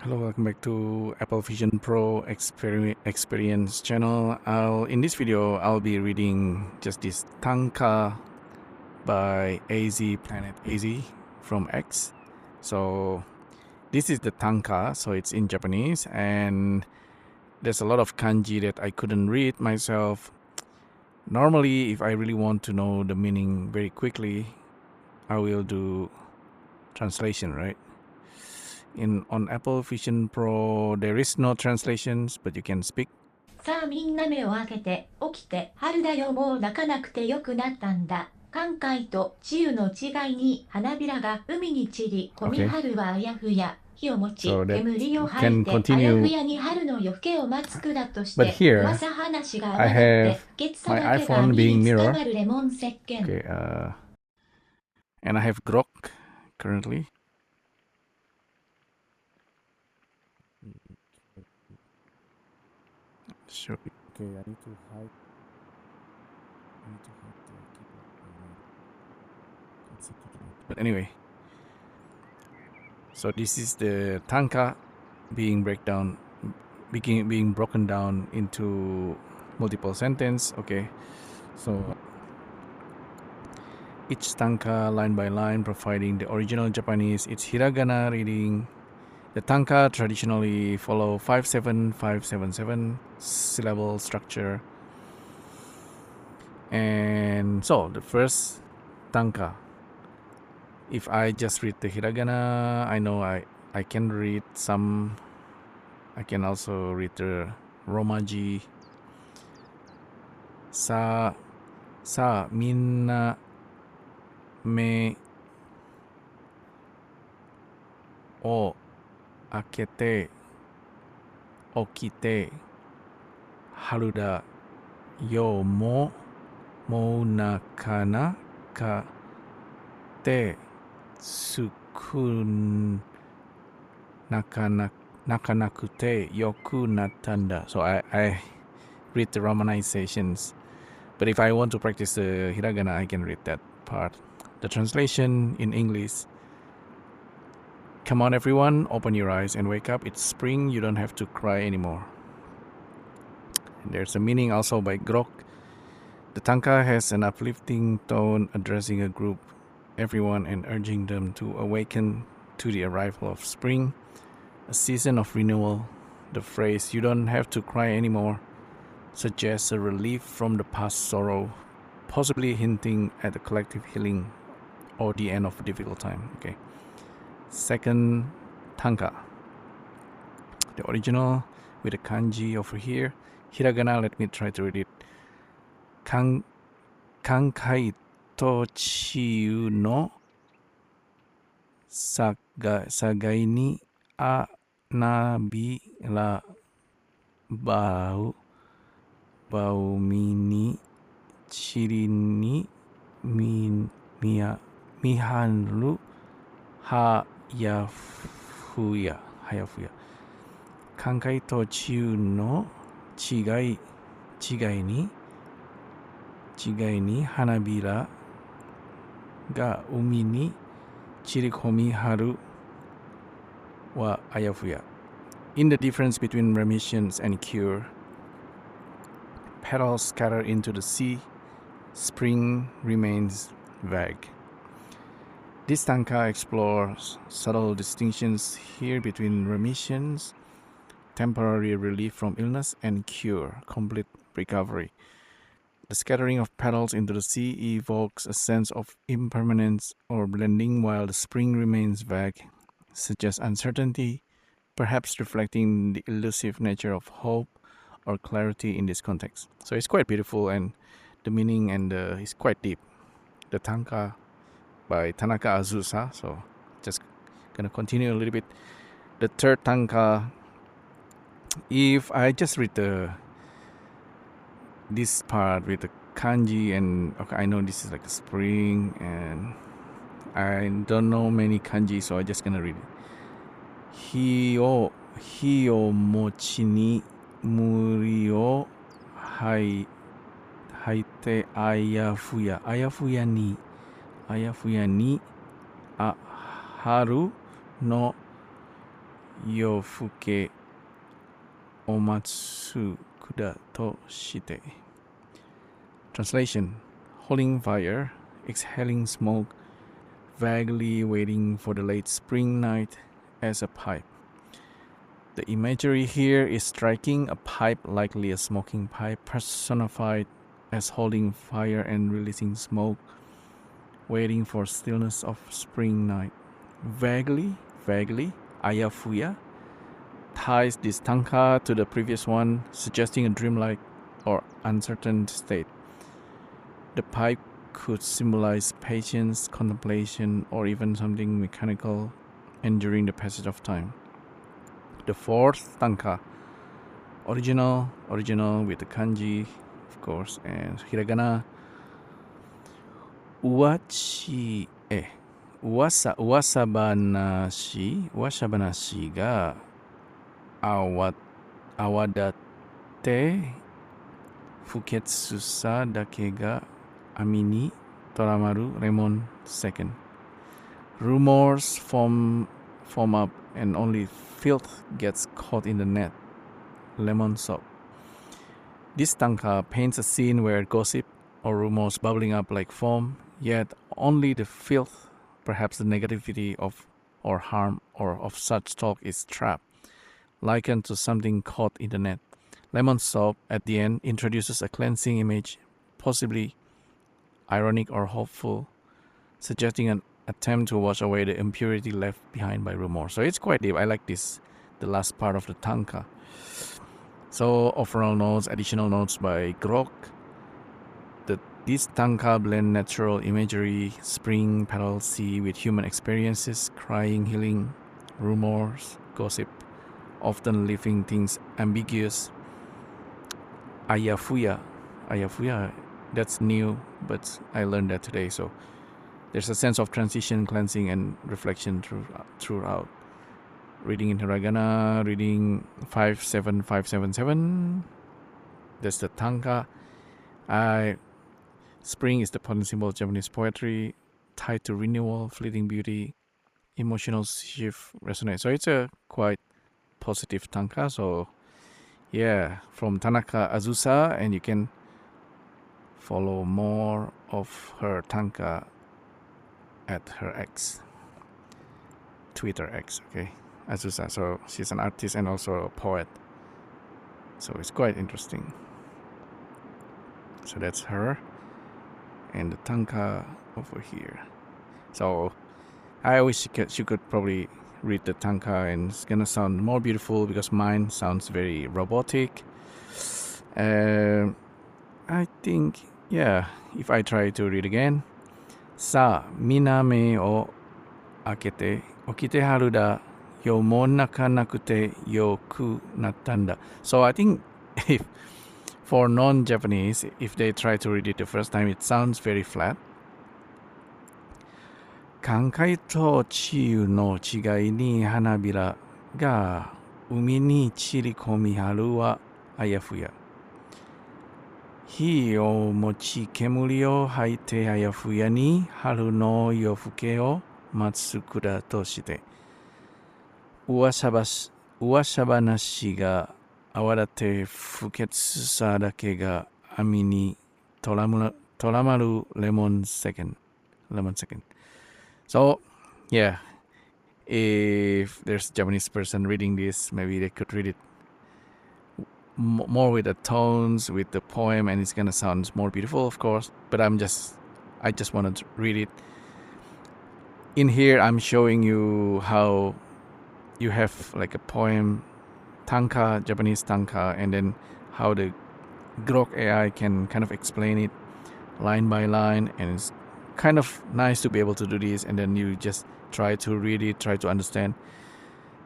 Hello, welcome back to Apple Vision Pro Experience channel. In this video, I'll be reading just this Tanka by Planet AZ from X. So this is the Tanka, so it's in Japanese, and there's a lot of kanji that I couldn't read myself. Normally, if I really want to know the meaning very quickly, I will do translation, right? On Apple Vision Pro, there is no translations, but you can speak. さあみんな目を開けて、起きて、春だよもう泣かなくてよくなったんだ。寒海と治癒の違いに花びらが海に散り、込み春はあやふや。火を持ち、煙を吐いて、あやふやに春の夜更けを待つ管として、噂話が泡立って、不潔さだけが網に伝わるレモン石鹸。And I have GROK currently. Sure. Okay, I need to hide. The keyboard. But anyway, so this is the Tanka being broken down into multiple sentence. Okay, so each Tanka line by line providing the original Japanese. It's hiragana reading. The Tanka traditionally follow 5-7-5-7-7 syllable structure. And so the first Tanka, if I just read the hiragana, I know I can read some. I can also read the romaji. Sa minna me o akete okite haru da yo mo nakana ka te sukun nakanakute yoku natanda. So I read the romanizations, but if I want to practice the hiragana, I can read that part. The translation in English: come on everyone, open your eyes and wake up. It's spring, you don't have to cry anymore. And there's a meaning also by GROK. The Tanka has an uplifting tone, addressing a group, everyone, and urging them to awaken to the arrival of spring, a season of renewal. The phrase, you don't have to cry anymore, suggests a relief from the past sorrow, possibly hinting at a collective healing or the end of a difficult time. Okay. Second Tanka, the original with the kanji over here. Hiragana, let me try to read it. Kankai to chiyu no sagai ni anabira baumi ni chiri ni miharu hayafuya. Kankai to chiyu no chigai ni hanabira ga umi ni chirikomi haru wa ayafuya. In the difference between remissions and cure, petals scatter into the sea, spring remains vague. This Tanka explores subtle distinctions here between remissions, temporary relief from illness, and cure, complete recovery. The scattering of petals into the sea evokes a sense of impermanence or blending, while the spring remains vague, suggests uncertainty, perhaps reflecting the elusive nature of hope or clarity in this context. So it's quite beautiful, and the meaning is quite deep. The Tanka by Tanaka Azusa. So just gonna continue a little bit. The third Tanka, if I just read this part with the kanji, and okay, I know this is like a spring, and I don't know many kanji, so I'm just gonna read it. Hi o mochi ni muri o haite ayafuya ni haru no yofuke omatsu kuda to shite. Translation: holding fire, exhaling smoke, vaguely waiting for the late spring night as a pipe. The imagery here is striking: a pipe, likely a smoking pipe, personified as holding fire and releasing smoke, waiting for stillness of spring night. Vaguely, ayafuya ties this tanka to the previous one, suggesting a dreamlike or uncertain state. The pipe could symbolize patience, contemplation, or even something mechanical enduring the passage of time. The fourth tanka, original with the kanji, of course, and hiragana. Uwasabanashi ga awadatte fuketsusa dake ga ami ni toramaru lemon second. Rumors form up and only filth gets caught in the net. Lemon soap. This tanka paints a scene where gossip or rumors bubbling up like foam, yet only the filth, perhaps the negativity of or harm or of such talk is trapped, likened to something caught in the net. Lemon soap at the end introduces a cleansing image, possibly ironic or hopeful, suggesting an attempt to wash away the impurity left behind by rumor. So it's quite deep. I like this, the last part of the tanka. So overall notes, additional notes by GROK. This tanka blend natural imagery, spring, petal, sea with human experiences, crying, healing, rumors, gossip, often leaving things ambiguous. Ayafuya, that's new, but I learned that today. So there's a sense of transition, cleansing, and reflection throughout. Reading in hiragana, reading 57577. That's the tanka. Spring is the potent symbol of Japanese poetry, tied to renewal, fleeting beauty, emotional shift, resonate. So it's a quite positive tanka. So yeah, from Tanaka Azusa, and you can follow more of her tanka at her X, Twitter X, okay, Azusa. So she's an artist and also a poet. So it's quite interesting. So that's her. And the tanka over here. So I wish she could probably read the tanka, and it's gonna sound more beautiful because mine sounds very robotic. I think, yeah, if I try to read again. Sa miname o akete okite haru da yomonaka nakute yoku nattanda. So I think if for non-Japanese, if they try to read it the first time, it sounds very flat. Kankai to chiyu no chigai ni hanabira ga umi ni chirikomi haru wa ayafuya. Hi o mochi kemuri o haite ayafuya ni haru no yofuke o matsukura to shite. Uwashabanashi ga awadatte fuketsusa dake ga ami ni toramaru lemon second. So yeah, if there's a Japanese person reading this, maybe they could read it more with the tones, with the poem, and it's gonna sound more beautiful, of course. But I just wanted to read it. In here, I'm showing you how you have like a poem, tanka, Japanese tanka, and then how the GROK AI can kind of explain it line by line, and it's kind of nice to be able to do this, and then you just try to read it, try to understand.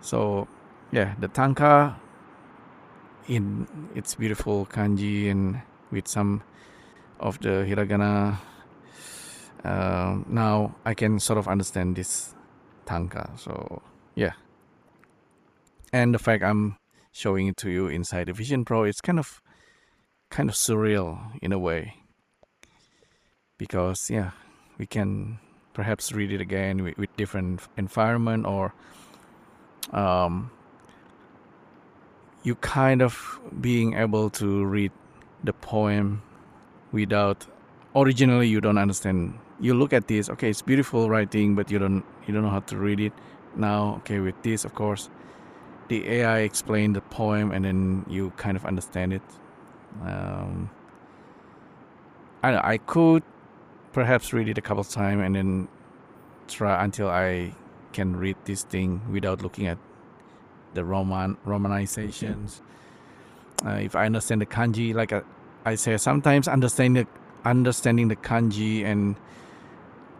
So yeah, the tanka in its beautiful kanji and with some of the hiragana. Now I can sort of understand this tanka. So yeah, and the fact I'm showing it to you inside the Vision Pro, it's kind of surreal in a way, because yeah, we can perhaps read it again with different environment or you kind of being able to read the poem without originally you don't understand. You look at this, okay, it's beautiful writing, but you don't know how to read it. Now, okay, with this, of course, the AI explained the poem, and then you kind of understand it. I don't know, I could perhaps read it a couple times and then try until I can read this thing without looking at the romanizations. If I understand the kanji, like I say, sometimes understanding the kanji and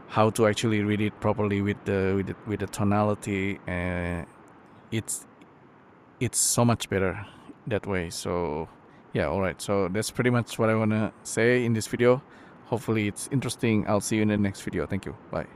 how to actually read it properly with the tonality, it's so much better that way. So yeah, all right. So that's pretty much what I want to say in this video. Hopefully it's interesting. I'll see you in the next video. Thank you. Bye.